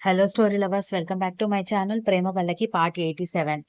Hello story lovers, welcome back to my channel Prema Pallaki part 87.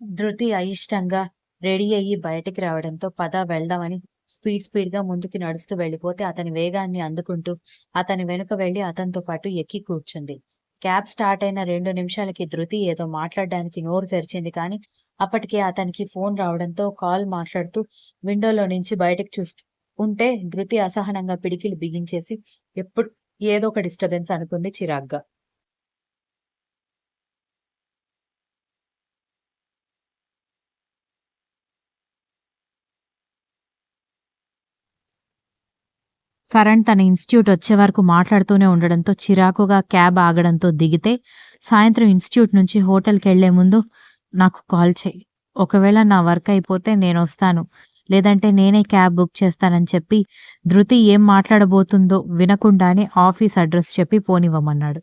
ధృతి అయిష్టంగా ready అయ్యి బయటికి రావడంతో పద వెళ్దామని స్పీడ్ గా ముందుకి నడుస్తూ వెళ్ళిపోతే అతని వేగాన్ని అందుకుంటూ అతని వెనుక వెళ్లి అతనితో పాటు ఎక్కి కూర్చుంది. క్యాబ్ స్టార్ట్ అయిన 2 నిమిషాలకి ధృతి ఏదో మాట్లాడడానికి నోరు తెరిచింది, కానీ అప్పటికే అతనికి ఫోన్ రావడంతో కాల్ మాట్లాడుతూ విండోలో నుంచి బయటకు చూస్తూ ఉంటే ధృతి అసహనంగా పిడికిలు బిగించేసి ఎప్పుడు ఏదో ఒక డిస్టర్బెన్స్ అనుకుంది చిరాగ్గా. కరణ్ తన ఇన్స్టిట్యూట్ వచ్చే వరకు మాట్లాడుతూనే ఉండడంతో చిరాకుగా క్యాబ్ ఆగడంతో దిగితే, సాయంత్రం ఇన్స్టిట్యూట్ నుంచి హోటల్కి వెళ్లే ముందు నాకు కాల్ చేయి, ఒకవేళ నా వర్క్ అయిపోతే నేనొస్తాను, లేదంటే నేనే క్యాబ్ బుక్ చేస్తానని చెప్పి ధృతి ఏం మాట్లాడబోతుందో వినకుండానే ఆఫీస్ అడ్రస్ చెప్పి పోనివ్వమన్నాడు.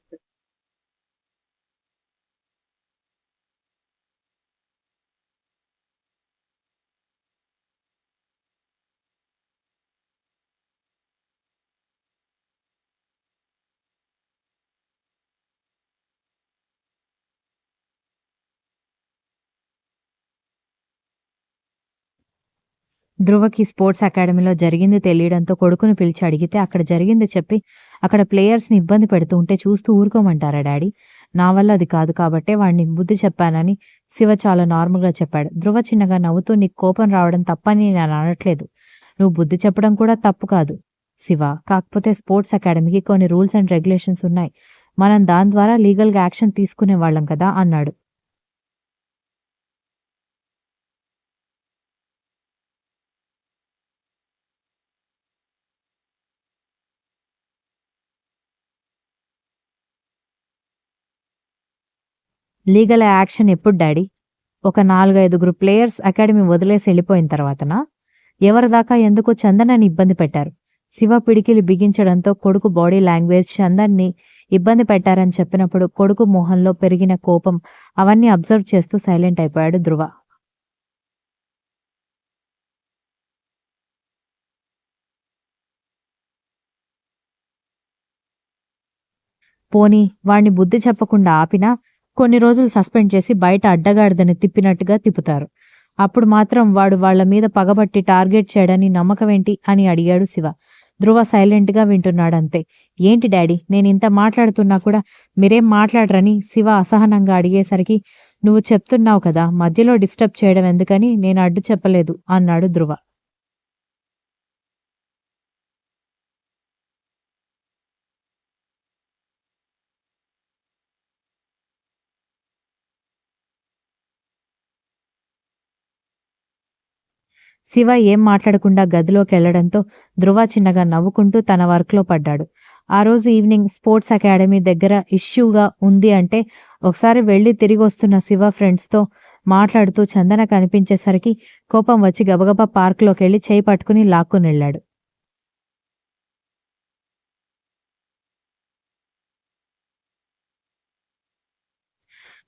ధ్రువకి స్పోర్ట్స్ అకాడమీలో జరిగింది తెలియడంతో కొడుకుని పిలిచి అడిగితే అక్కడ జరిగింది చెప్పి అక్కడ ప్లేయర్స్ని ఇబ్బంది పెడుతూ ఉంటే చూస్తూ ఊరుకోమంటారా డాడీ? నా వల్ల అది కాదు కాబట్టే వాడిని బుద్ధి చెప్పానని శివ చాలా నార్మల్గా చెప్పాడు. ధ్రువ చిన్నగా నవ్వుతూ నీకు కోపం రావడం తప్పని నేను అనట్లేదు, నువ్వు బుద్ధి చెప్పడం కూడా తప్పు కాదు శివ, కాకపోతే స్పోర్ట్స్ అకాడమీకి కొన్ని రూల్స్ అండ్ రెగ్యులేషన్స్ ఉన్నాయి, మనం దాని ద్వారా లీగల్గా యాక్షన్ తీసుకునే వాళ్ళం కదా అన్నాడు. లీగల్ యాక్షన్ ఎప్పుడు డాడీ? ఒక 4-5 ప్లేయర్స్ అకాడమీ వదిలేసి వెళ్ళిపోయిన తర్వాతనా? ఎవరిదాకా ఎందుకో చందనాన్ని ఇబ్బంది పెట్టారు. శివ పిడికిలి బిగించడంతో కొడుకు బాడీ లాంగ్వేజ్ చందన్ని ఇబ్బంది పెట్టారని చెప్పినప్పుడు కొడుకు మొహంలో పెరిగిన కోపం అవన్నీ అబ్జర్వ్ చేస్తూ సైలెంట్ అయిపోయాడు ధ్రువ. పోనీ వాణ్ణి బుద్ధి చెప్పకుండా ఆపినా కొన్ని రోజులు సస్పెండ్ చేసి బయట అడ్డగాడిదని తిప్పినట్టుగా తిప్పుతారు. అప్పుడు మాత్రం వాడు వాళ్ల మీద పగబట్టి టార్గెట్ చేయడని నమ్మకమేంటి అని అడిగాడు శివ. ధ్రువ సైలెంట్గా వింటున్నాడంతే. ఏంటి డాడీ, నేను ఇంత మాట్లాడుతున్నా కూడా మీరేం మాట్లాడరని శివ అసహనంగా అడిగేసరికి నువ్వు చెప్తున్నావు కదా, మధ్యలో డిస్టర్బ్ చేయడం ఎందుకని నేను అడ్డు చెప్పలేదు అన్నాడు ధ్రువ. శివ ఏం మాట్లాడకుండా గదిలోకి వెళ్లడంతో ధ్రువ చిన్నగా నవ్వుకుంటూ తన వర్క్లో పడ్డాడు. ఆ రోజు ఈవినింగ్ స్పోర్ట్స్ అకాడమీ దగ్గర ఇష్యూగా ఉంది అంటే ఒకసారి వెళ్లి తిరిగి వస్తున్న శివ ఫ్రెండ్స్తో మాట్లాడుతూ చందన కనిపించేసరికి కోపం వచ్చి గబగబా పార్క్లోకి వెళ్లి చేయి పట్టుకుని లాక్కుని వెళ్ళాడు.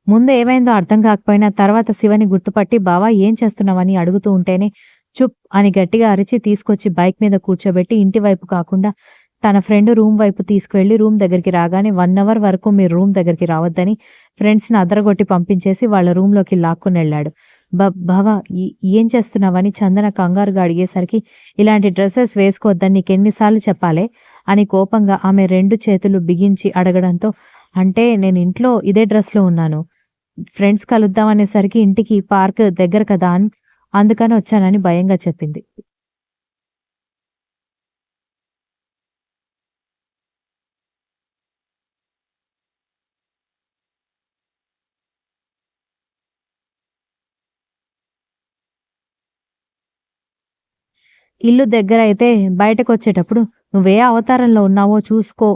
ముందు ఏమైందో అర్థం కాకపోయినా తర్వాత శివని గుర్తుపట్టి బావా ఏం చేస్తున్నావని అడుగుతూ ఉంటేనే చుప్ అని గట్టిగా అరిచి తీసుకొచ్చి బైక్ మీద కూర్చోబెట్టి ఇంటి వైపు కాకుండా తన ఫ్రెండ్ రూమ్ వైపు తీసుకువెళ్లి రూమ్ దగ్గరికి రాగానే 1 అవర్ వరకు మీరు రూమ్ దగ్గరికి రావద్దని ఫ్రెండ్స్ని అదరగొట్టి పంపించేసి వాళ్ళ రూమ్లోకి లాక్కుని వెళ్ళాడు. బావా ఏం చేస్తున్నావని చందన కంగారుగా అడిగేసరికి ఇలాంటి డ్రెస్సెస్ వేసుకోవద్దని నీకెన్నిసార్లు చెప్పాలే అని కోపంగా ఆమె 2 చేతులు బిగించి అడగడంతో అంటే నేను ఇంట్లో ఇదే డ్రెస్లో ఉన్నాను, ఫ్రెండ్స్ కలుద్దామనేసరికి ఇంటికి పార్క్ దగ్గర కదా అందుకని వచ్చానని భయంగా చెప్పింది. ఇల్లు దగ్గర అయితే బయటకొచ్చేటప్పుడు నువ్వే అవతారంలో ఉన్నావో చూసుకో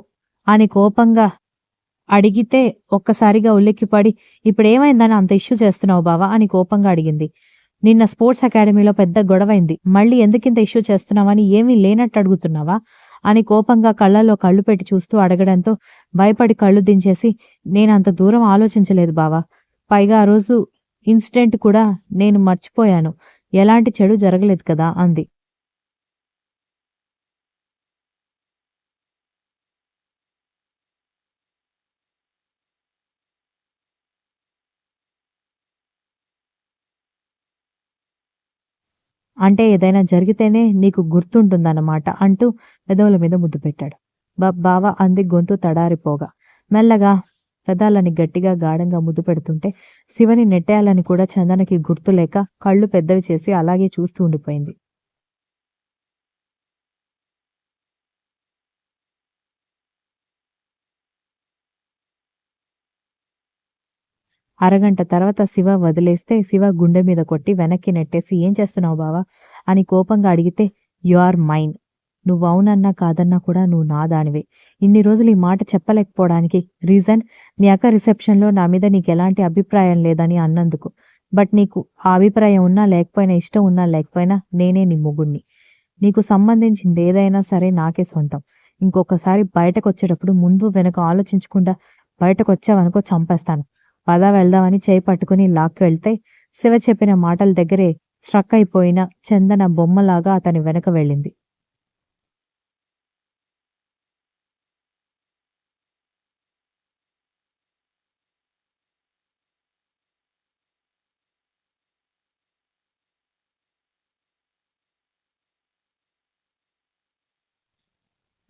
అని కోపంగా అడిగితే ఒక్కసారిగా ఉలిక్కిపడి ఇప్పుడేమైందని అంత ఇష్యూ చేస్తున్నావు బావా అని కోపంగా అడిగింది. నిన్న స్పోర్ట్స్ అకాడమీలో పెద్ద గొడవైంది, మళ్ళీ ఎందుకింత ఇష్యూ చేస్తున్నావని ఏమీ లేనట్టు అడుగుతున్నావా అని కోపంగా కళ్ళల్లో కళ్ళు పెట్టి చూస్తూ అడగడంతో భయపడి కళ్ళు దించేసి, నేనంత దూరం ఆలోచించలేదు బావా. పైగా ఆ రోజు ఇన్సిడెంట్ కూడా నేను మర్చిపోయాను. ఎలాంటి చెడు జరగలేదు కదా అంది. అంటే ఏదైనా జరిగితేనే నీకు గుర్తుంటుందన్నమాట అంటూ పెదవుల మీద ముద్దు పెట్టాడు. బావ అంది గొంతు తడారిపోగా. మెల్లగా పెదాలని గట్టిగా గాఢంగా ముద్దు పెడుతుంటే శివని నెట్టేయాలని కూడా చందనకి గుర్తులేక కళ్ళు పెద్దవి చేసి అలాగే చూస్తూ ఉండిపోయింది. అరగంట తర్వాత శివ వదిలేస్తే శివ గుండె మీద కొట్టి వెనక్కి నెట్టేసి ఏం చేస్తున్నావు బావా అని కోపంగా అడిగితే యు ఆర్ మైన్. నువ్వు అవునన్నా కాదన్నా కూడా నువ్వు నా దానివే. ఇన్ని రోజులు ఈ మాట చెప్పలేకపోవడానికి రీజన్ మీ అక్క రిసెప్షన్లో నా మీద నీకు ఎలాంటి అభిప్రాయం లేదని అన్నందుకు. బట్ నీకు ఆ అభిప్రాయం ఉన్నా లేకపోయినా ఇష్టం ఉన్నా లేకపోయినా నేనే నీ మొగుణ్ణి. నీకు సంబంధించింది ఏదైనా సరే నాకే సొంతం. ఇంకొకసారి బయటకొచ్చేటప్పుడు ముందు వెనక ఆలోచించకుండా బయటకొచ్చావనుకో చంపేస్తాను. పద వెళ్దామని చేయి పట్టుకుని లాక్కు వెళ్తే శివ చెప్పిన మాటల దగ్గరే స్ట్రక్ అయిపోయిన చందన బొమ్మలాగా అతని వెనక వెళ్ళింది.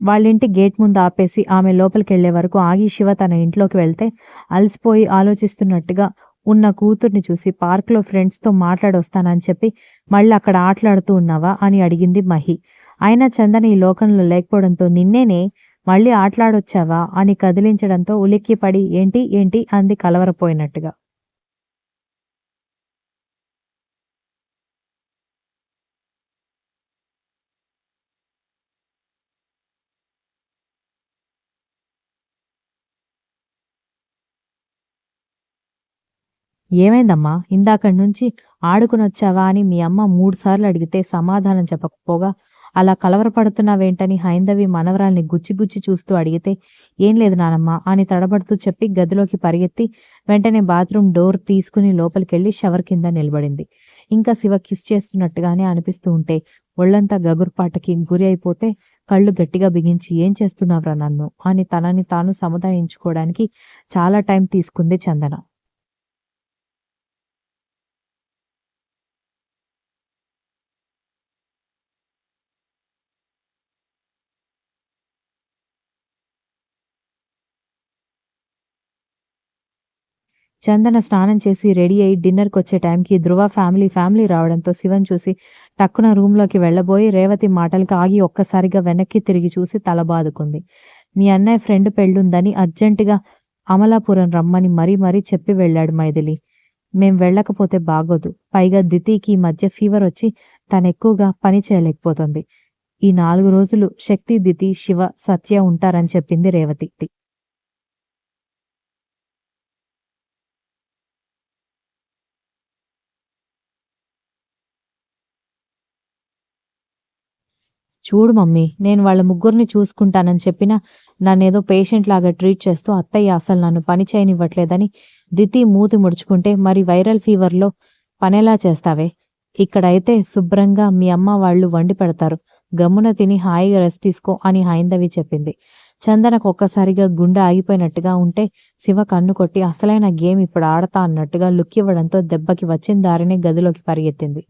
వాళ్ళింటి గేట్ ముందు ఆపేసి ఆమె లోపలికెళ్లే వరకు ఆగి శివ తన ఇంట్లోకి వెళ్తే అలసిపోయి ఆలోచిస్తున్నట్టుగా ఉన్న కూతుర్ని చూసి పార్క్లో ఫ్రెండ్స్తో మాట్లాడొస్తానని చెప్పి మళ్ళీ అక్కడ ఆటలాడుతూ ఉన్నావా అని అడిగింది మహి. అయినా చందన ఈ లోకంలో లేకపోవడంతో నిన్నేనే మళ్ళీ ఆటలాడొచ్చావా అని కదిలించడంతో ఉలిక్కిపడి ఏంటి ఏంటి అంది కలవరపోయినట్టుగా. ఏమైందమ్మా ఇందాకడి నుంచి ఆడుకునొచ్చావా అని మీ అమ్మ 3 సార్లు అడిగితే సమాధానం చెప్పకపోగా అలా కలవరపడుతున్నావేంటని హైందవి మనవరాల్ని గుచ్చి గుచ్చి చూస్తూ అడిగితే ఏం లేదు నానమ్మ అని తడబడుతూ చెప్పి గదిలోకి పరిగెత్తి వెంటనే బాత్రూమ్ డోర్ తీసుకుని లోపలికెళ్ళి షవర్ కింద నిలబడింది. ఇంకా శివ కిస్ చేస్తున్నట్టుగానే అనిపిస్తూ ఉంటే ఒళ్లంతా గగుర్పాటకి గురి అయిపోతే కళ్ళు గట్టిగా బిగించి ఏం చేస్తున్నావురా నన్ను అని తనని తాను సముదాయించుకోవడానికి చాలా టైం తీసుకుంది చందన. చందన స్నానం చేసి రెడీ అయి డిన్నర్‌కొచ్చే టైంకి ధృవ ఫ్యామిలీ రావడంతో శివని చూసి టక్కున రూమ్‌లోకి వెళ్ళబోయి రేవతి మాటలకి ఆగి ఒక్కసారిగా వెనక్కి తిరిగి చూసి తల బాదుకుంది. మీ అన్నయ్య ఫ్రెండ్ పెళ్ళుందని అర్జెంటుగా అమలాపురం రమ్మని మరీ చెప్పి వెళ్ళాడు మైథిలి. మేం వెళ్ళకపోతే బాగోదు. పైగా దితికి ఈ మధ్య ఫీవరొచ్చి తనెక్కువగా పని చేయలేకపోతుంది. ఈ 4 రోజులు శక్తి, దితి, శివ, సత్య ఉంటారని చెప్పింది రేవతి. చూడు మమ్మీ నేను వాళ్ళ ముగ్గురిని చూసుకుంటానని చెప్పినా నన్నేదో పేషెంట్ లాగా ట్రీట్ చేస్తూ అత్తయ్య అసలు నన్ను పని చేయనివ్వట్లేదని దితి మూతి ముడుచుకుంటే మరి వైరల్ ఫీవర్లో పనెలా చేస్తావే? ఇక్కడైతే శుభ్రంగా మీ అమ్మ వాళ్ళు వండి పెడతారు. గమ్మున తిని హాయిగా రెస్ట్ తీసుకో అని హైందవి చెప్పింది. చందనకు ఒక్కసారిగా గుండె ఆగిపోయినట్టుగా ఉంటే శివ కన్ను కొట్టి అసలైన గేమ్ ఇప్పుడు ఆడతా అన్నట్టుగా లుక్ ఇవ్వడంతో దెబ్బకి వచ్చిన దారినే గదిలోకి పరిగెత్తింది.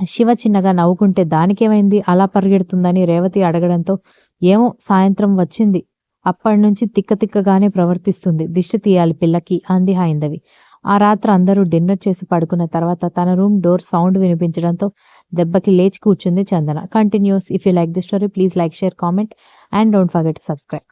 శివ చిన్నగా నవ్వుకుంటే దానికేమైంది అలా పరిగెడుతుందని రేవతి అడగడంతో ఏమో సాయంత్రం వచ్చింది. అప్పటినుంచి తిక్కగానే ప్రవర్తిస్తుంది. దిష్టి తీయాలి పిల్లకి అంది హైందవి. ఆ రాత్రి అందరూ డిన్నర్ చేసి పడుకున్న తర్వాత తన రూమ్ డోర్ సౌండ్ వినిపించడంతో దెబ్బకి లేచి కూర్చుంది Chandana. Continues. If you like the story please like, share, comment and don't forget to subscribe.